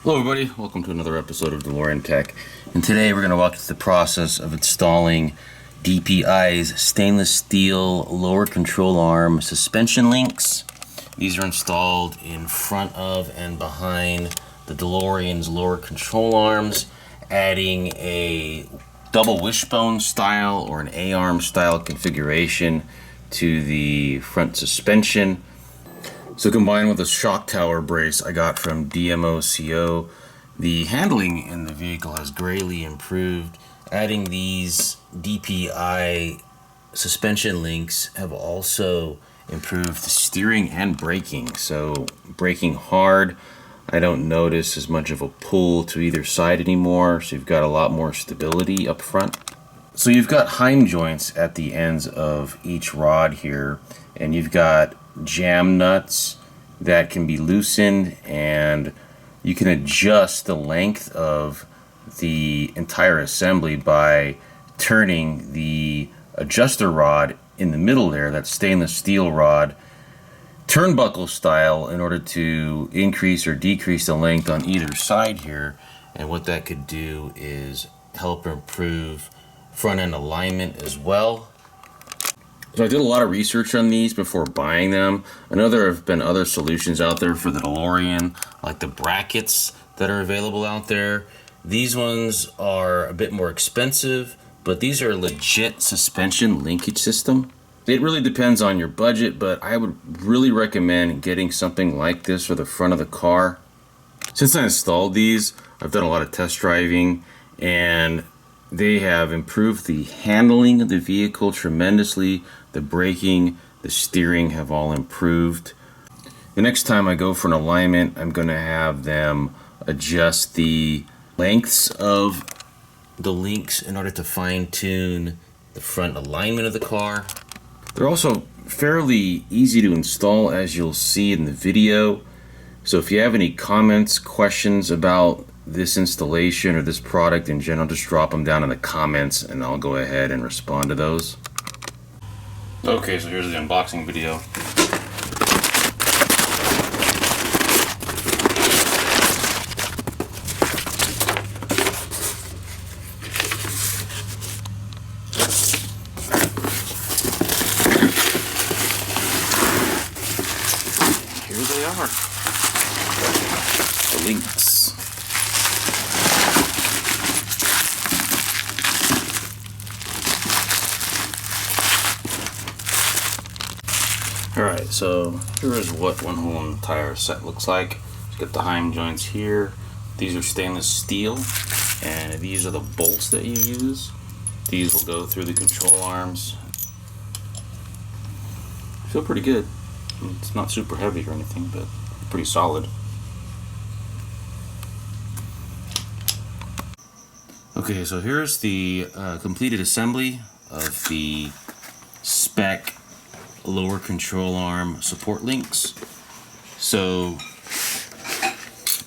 Hello everybody, welcome to another episode of DeLorean Tech, and today we're going to walk through the process of installing DPI's stainless steel lower control arm suspension links. These are installed in front of and behind the DeLorean's lower control arms, adding a double wishbone style or an A-arm style configuration to the front suspension. So combined with a shock tower brace I got from DMOCO, the handling in the vehicle has greatly improved. Adding these DPI suspension links have also improved the steering and braking. So braking hard, I don't notice as much of a pull to either side anymore, so you've got a lot more stability up front. So you've got heim joints at the ends of each rod here, and you've got jam nuts that can be loosened, and you can adjust the length of the entire assembly by turning the adjuster rod in the middle there, that stainless steel rod, turnbuckle style, in order to increase or decrease the length on either side here. And what that could do is help improve front end alignment as well. So I did a lot of research on these before buying them. I know there have been other solutions out there for the DeLorean, like the brackets that are available out there. These ones are a bit more expensive, but these are a legit suspension linkage system. It really depends on your budget, but I would really recommend getting something like this for the front of the car. Since I installed these, I've done a lot of test driving, and they have improved the handling of the vehicle tremendously. The braking, the steering have all improved. The next time I go for an alignment, I'm going to have them adjust the lengths of the links in order to fine-tune the front alignment of the car. They're also fairly easy to install, as you'll see in the video. So if you have any comments, questions about this installation or this product in general, just drop them down in the comments and I'll go ahead and respond to those. Okay, so here's the unboxing video. Here they are, the links. Alright, so here is what one whole entire set looks like. You get the heim joints here. These are stainless steel, and these are the bolts that you use. These will go through the control arms. Feel pretty good. It's not super heavy or anything, but pretty solid. Okay, so here's the completed assembly of the spec lower control arm support links. So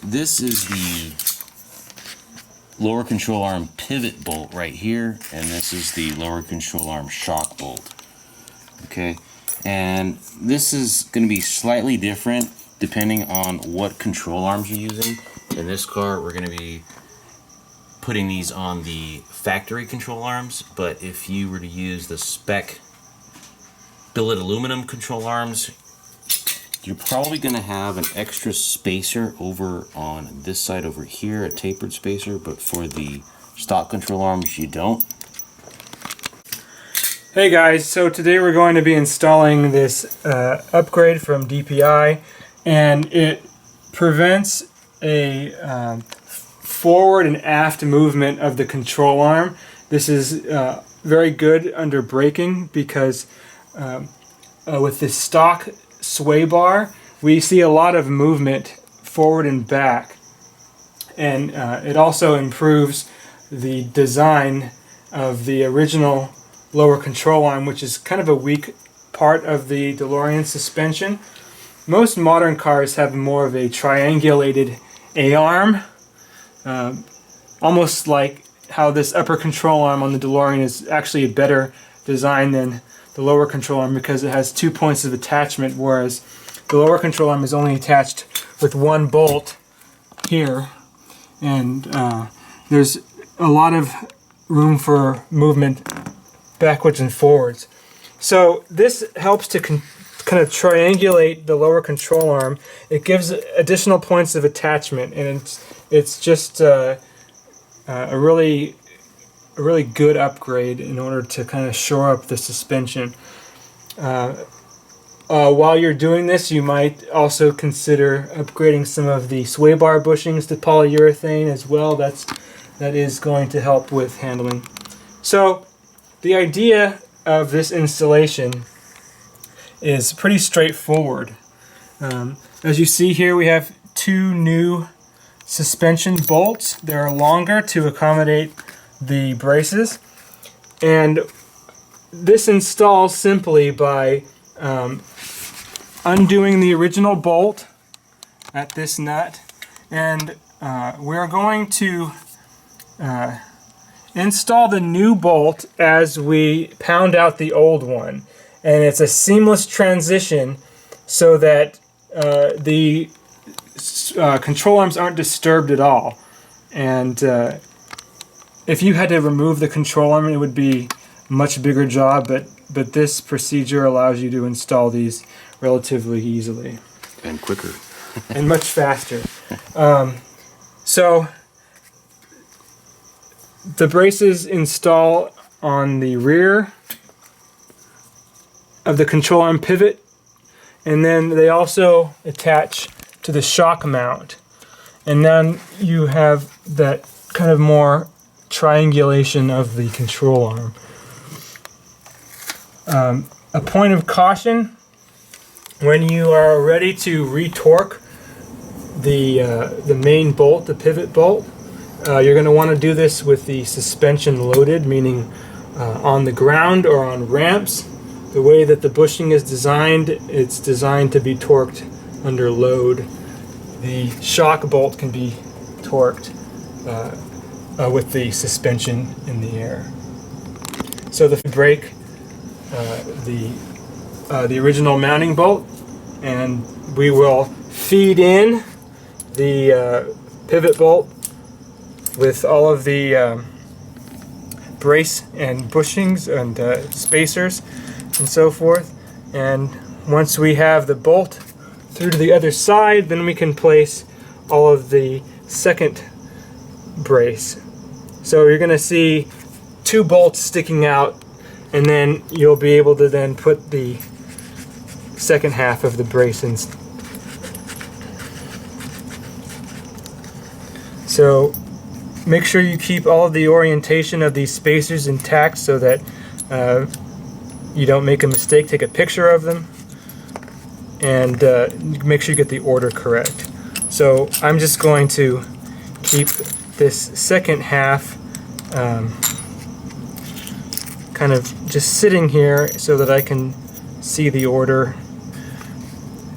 this is the lower control arm pivot bolt right here, and this is the lower control arm shock bolt. Okay, and this is going to be slightly different depending on what control arms you're using. In this car, we're going to be putting these on the factory control arms, but if you were to use the spec billet aluminum control arms, you're probably going to have an extra spacer over on this side over here, a tapered spacer, but for the stock control arms you don't. Hey guys, so today we're going to be installing this upgrade from DPI, and it prevents a forward and aft movement of the control arm. This is very good under braking because with the stock sway bar, we see a lot of movement forward and back, and it also improves the design of the original lower control arm, which is kind of a weak part of the DeLorean suspension. Most modern cars have more of a triangulated A-arm, almost like how this upper control arm on the DeLorean is actually a better design than the lower control arm because it has 2 points of attachment, whereas the lower control arm is only attached with one bolt here and there's a lot of room for movement backwards and forwards. So this helps to kind of triangulate the lower control arm. It gives additional points of attachment, and it's just a really good upgrade in order to kind of shore up the suspension. While you're doing this, you might also consider upgrading some of the sway bar bushings to polyurethane as well. That is going to help with handling. So the idea of this installation is pretty straightforward. As you see here, we have two new suspension bolts. They're longer to accommodate the braces, and this installs simply by undoing the original bolt at this nut, and we're going to install the new bolt as we pound out the old one, and it's a seamless transition so that the control arms aren't disturbed at all. And if you had to remove the control arm, it would be a much bigger job, but this procedure allows you to install these relatively easily. And quicker. And much faster. So the braces install on the rear of the control arm pivot, and then they also attach to the shock mount. And then you have that kind of more triangulation of the control arm. A point of caution: when you are ready to retorque the main bolt, the pivot bolt, you're going to want to do this with the suspension loaded, meaning on the ground or on ramps. The way that the bushing is designed, it's designed to be torqued under load. The shock bolt can be torqued with the suspension in the air. So the brake the original mounting bolt, and we will feed in the pivot bolt with all of the brace and bushings and spacers and so forth. And once we have the bolt through to the other side, then we can place all of the second brace. So you're going to see two bolts sticking out, and then you'll be able to then put the second half of the brace in. So make sure you keep all of the orientation of these spacers intact so that you don't make a mistake. Take a picture of them, and make sure you get the order correct. So I'm just going to keep this second half kind of just sitting here so that I can see the order.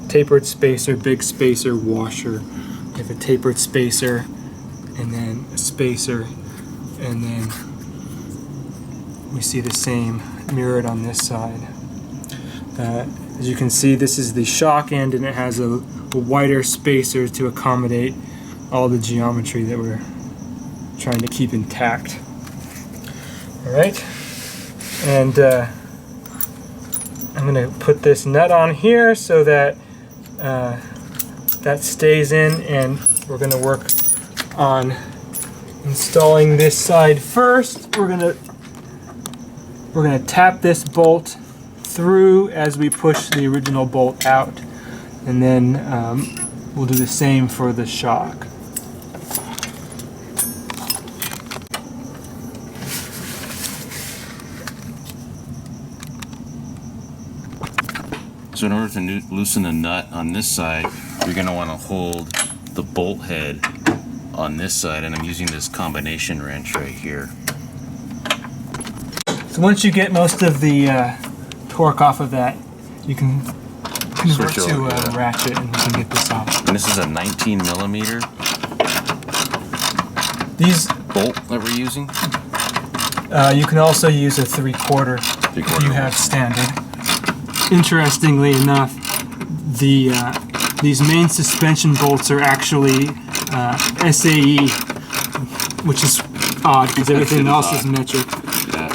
Tapered spacer, big spacer, washer. We have a tapered spacer, and then a spacer, and then we see the same mirrored on this side. As you can see, this is the shock end, and it has a wider spacer to accommodate all the geometry that we're trying to keep intact. Alright, and I'm going to put this nut on here so that that stays in, and we're going to work on installing this side first. We're going to tap this bolt through as we push the original bolt out, and then we'll do the same for the shock. So in order to loosen the nut on this side, you're going to want to hold the bolt head on this side, and I'm using this combination wrench right here. So once you get most of the torque off of that, you can convert to a ratchet, and you can get this off. And this is a 19 millimeter These bolt that we're using. you can also use a 3/4 if you have standard. Interestingly enough, these main suspension bolts are actually SAE which is odd because everything else is metric. Yeah.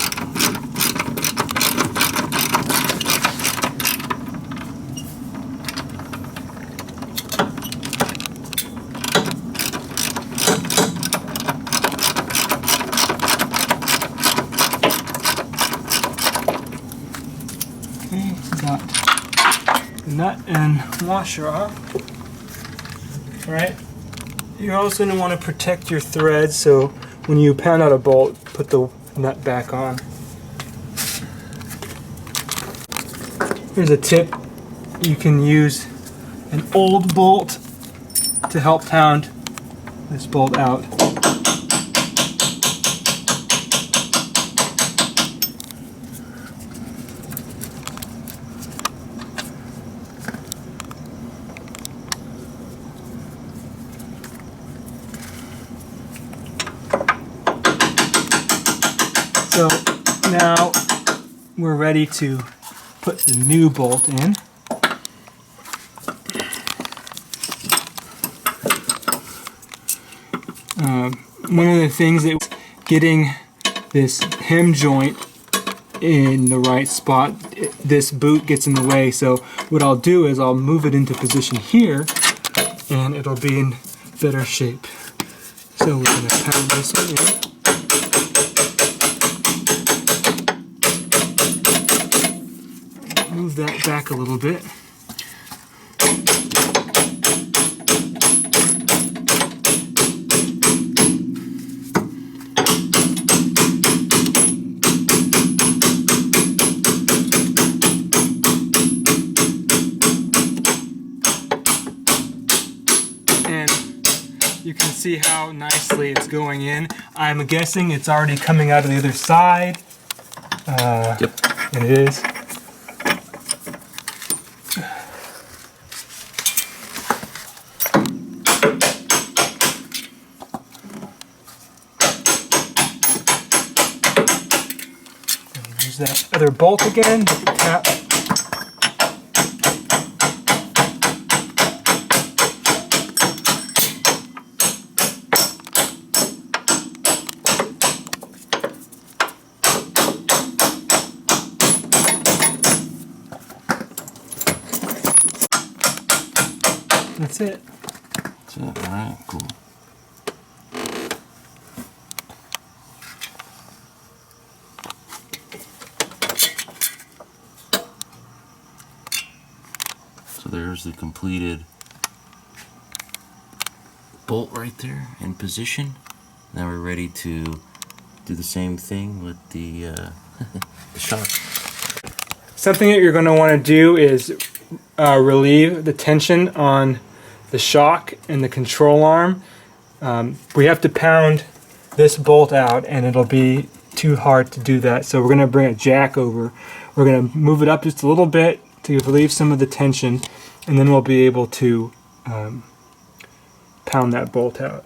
Okay, got the nut and washer off. All right. You're also going to want to protect your thread, so when you pound out a bolt, put the nut back on. Here's a tip. You can use an old bolt to help pound this bolt out. So now we're ready to put the new bolt in. One of the things that getting this hem joint in the right spot, this boot gets in the way. So what I'll do is I'll move it into position here and it'll be in better shape. So we're going to pound this one in. Move that back a little bit. And you can see how nicely it's going in. I'm guessing it's already coming out of the other side. Yep. And it is. Use that other bolt again. Tap. That's it. That's it. All right. Cool. So there's the completed bolt right there in position. Now we're ready to do the same thing with the, the shock. Something that you're going to want to do is relieve the tension on the shock and the control arm. We have to pound this bolt out and it'll be too hard to do that. So we're going to bring a jack over. We're going to move it up just a little bit to relieve some of the tension, and then we'll be able to pound that bolt out.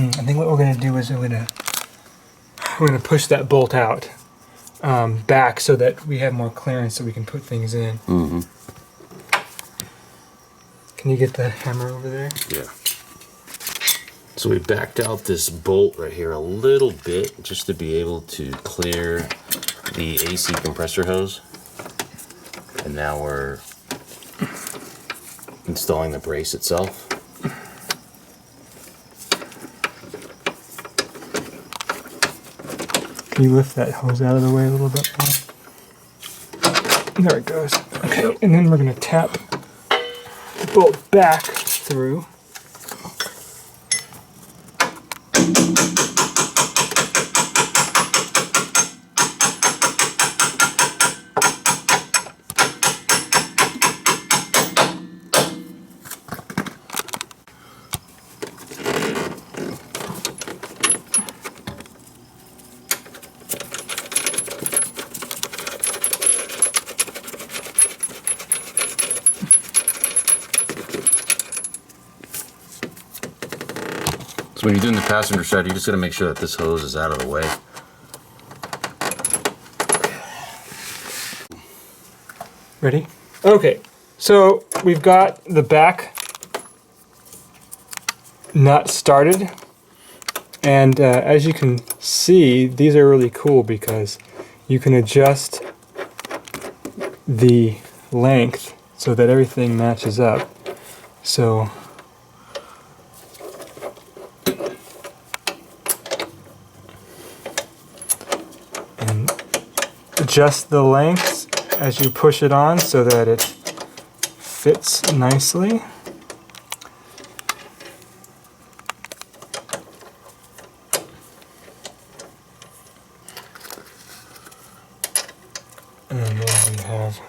I think what we're going to do is we're going to push that bolt out back so that we have more clearance so we can put things in. Mm-hmm. Can you get the hammer over there? Yeah. So we backed out this bolt right here a little bit just to be able to clear the AC compressor hose. And now we're installing the brace itself. Can you lift that hose out of the way a little bit more? There it goes. Okay, and then we're going to tap the bolt back through. So when you're doing the passenger side, you just gotta make sure that this hose is out of the way. Ready? Okay, so we've got the back nut started, and as you can see, these are really cool because you can adjust the length so that everything matches up. So and adjust the lengths as you push it on so that it fits nicely. And then we have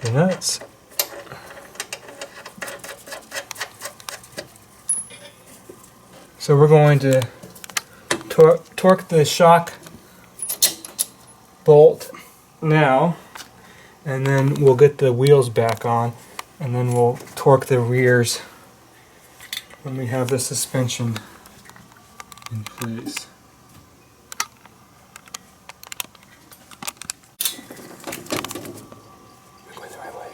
the nuts. So we're going to torque the shock bolt now, and then we'll get the wheels back on, and then we'll torque the rears when we have the suspension in place. Going the right way.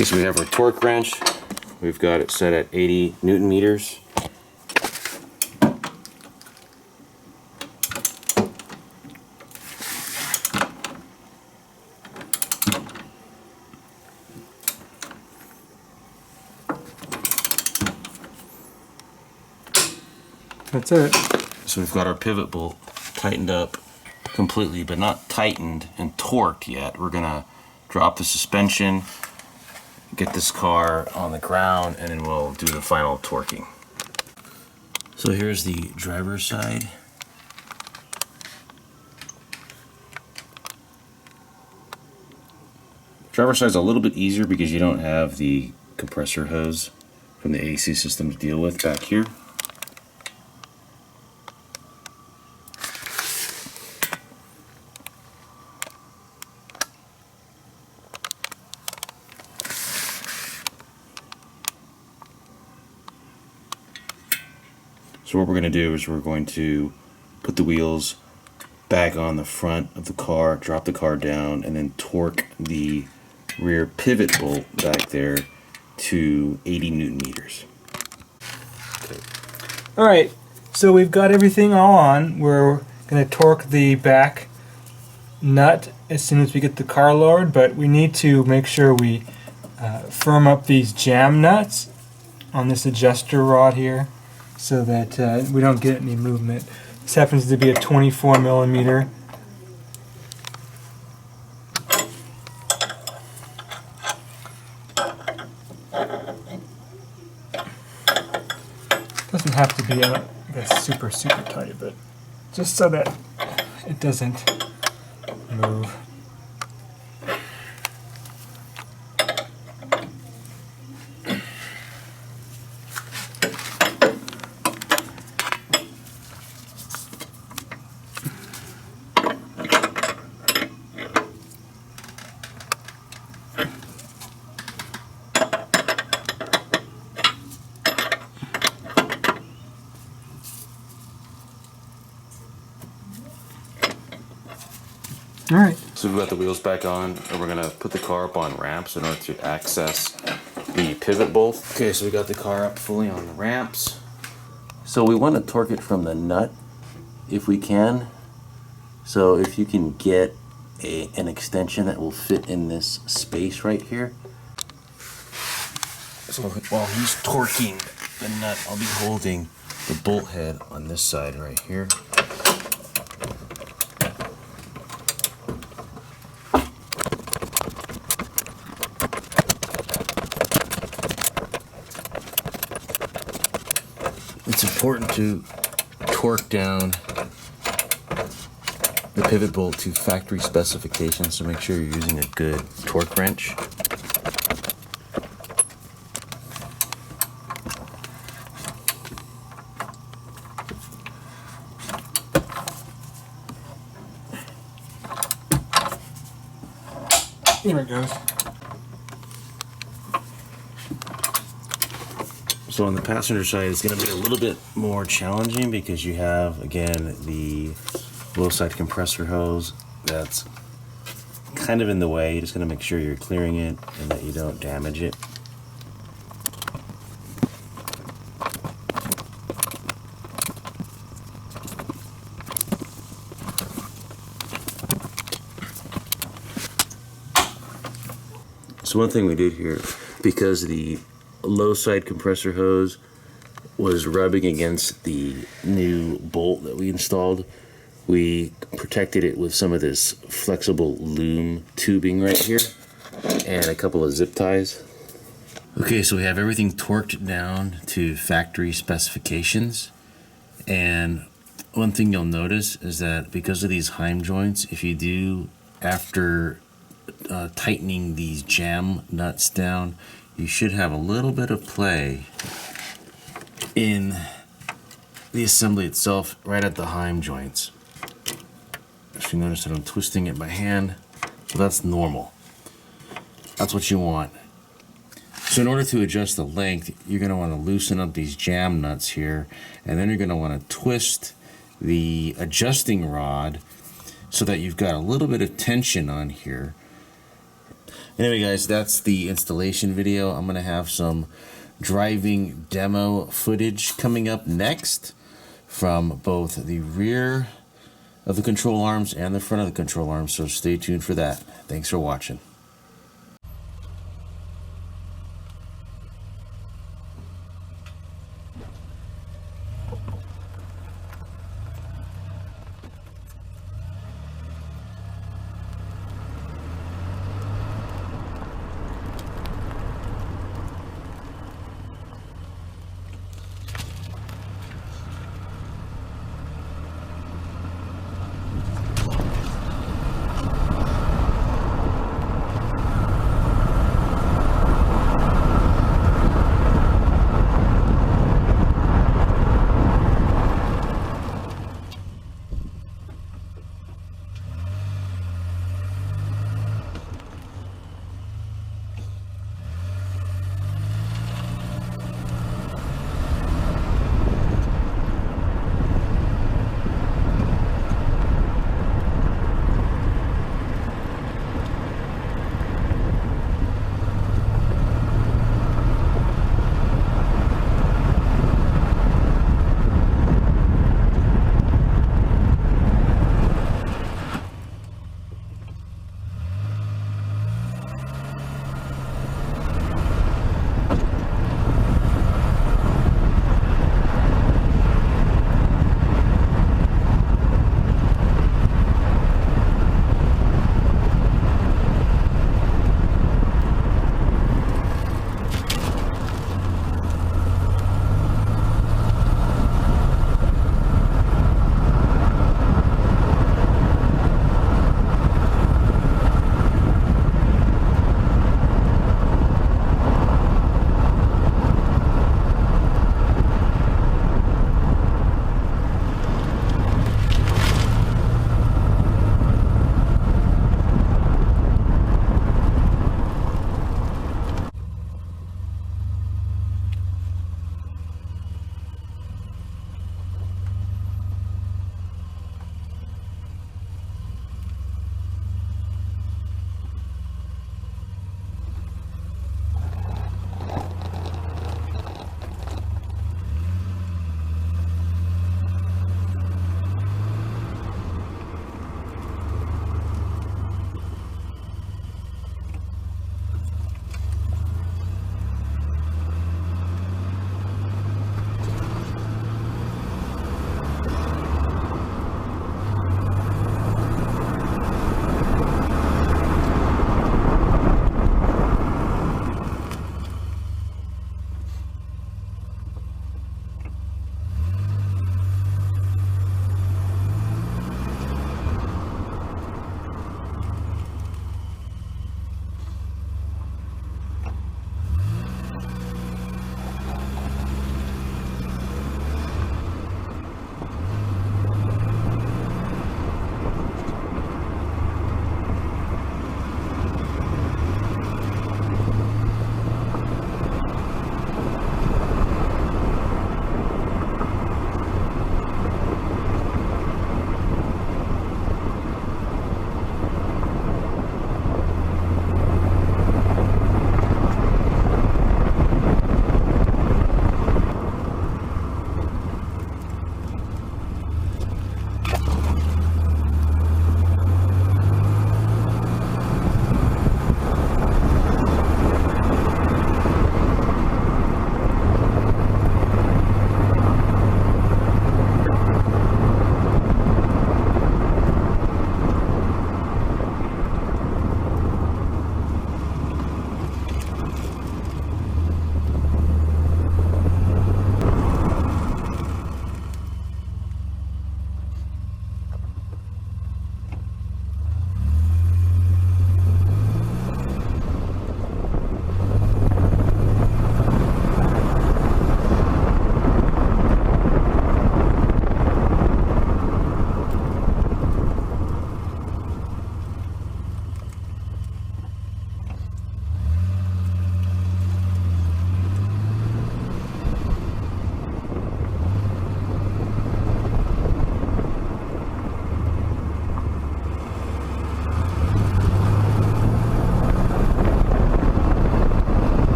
Okay, so we have our torque wrench. We've got it set at 80 Newton meters. That's it. So we've got our pivot bolt tightened up completely, but not tightened and torqued yet. We're gonna drop the suspension, get this car on the ground, and then we'll do the final torquing. So here's the driver's side. Driver's side's a little bit easier because you don't have the compressor hose from the AC system to deal with back here. So what we're going to do is we're going to put the wheels back on the front of the car, drop the car down, and then torque the rear pivot bolt back there to 80 Newton meters. Okay. Alright, so we've got everything all on. We're going to torque the back nut as soon as we get the car lowered, but we need to make sure we firm up these jam nuts on this adjuster rod here so that we don't get any movement. This happens to be a 24 millimeter. Doesn't have to be, I guess, super tight, but just so that it doesn't move. All right. So we've got the wheels back on, and we're gonna put the car up on ramps in order to access the pivot bolt. Okay, so we got the car up fully on the ramps. So we want to torque it from the nut if we can. So if you can get an extension that will fit in this space right here. So while he's torquing the nut, I'll be holding the bolt head on this side right here. It's important to torque down the pivot bolt to factory specifications, so make sure you're using a good torque wrench. There it goes. So on the passenger side, it's going to be a little bit more challenging because you have, again, the low side compressor hose that's kind of in the way. You're just going to make sure you're clearing it and that you don't damage it. So one thing we did here, because the low side compressor hose was rubbing against the new bolt that we installed, we protected it with some of this flexible loom tubing right here and a couple of zip ties. Okay, so we have everything torqued down to factory specifications, and one thing you'll notice is that because of these heim joints, if you do, after tightening these jam nuts down, you should have a little bit of play in the assembly itself right at the heim joints. If you notice that I'm twisting it by hand, so that's normal. That's what you want. So in order to adjust the length, you're going to want to loosen up these jam nuts here, and then you're going to want to twist the adjusting rod so that you've got a little bit of tension on here. Anyway guys, that's the installation video. I'm going to have some driving demo footage coming up next from both the rear of the control arms and the front of the control arms, so stay tuned for that. Thanks for watching.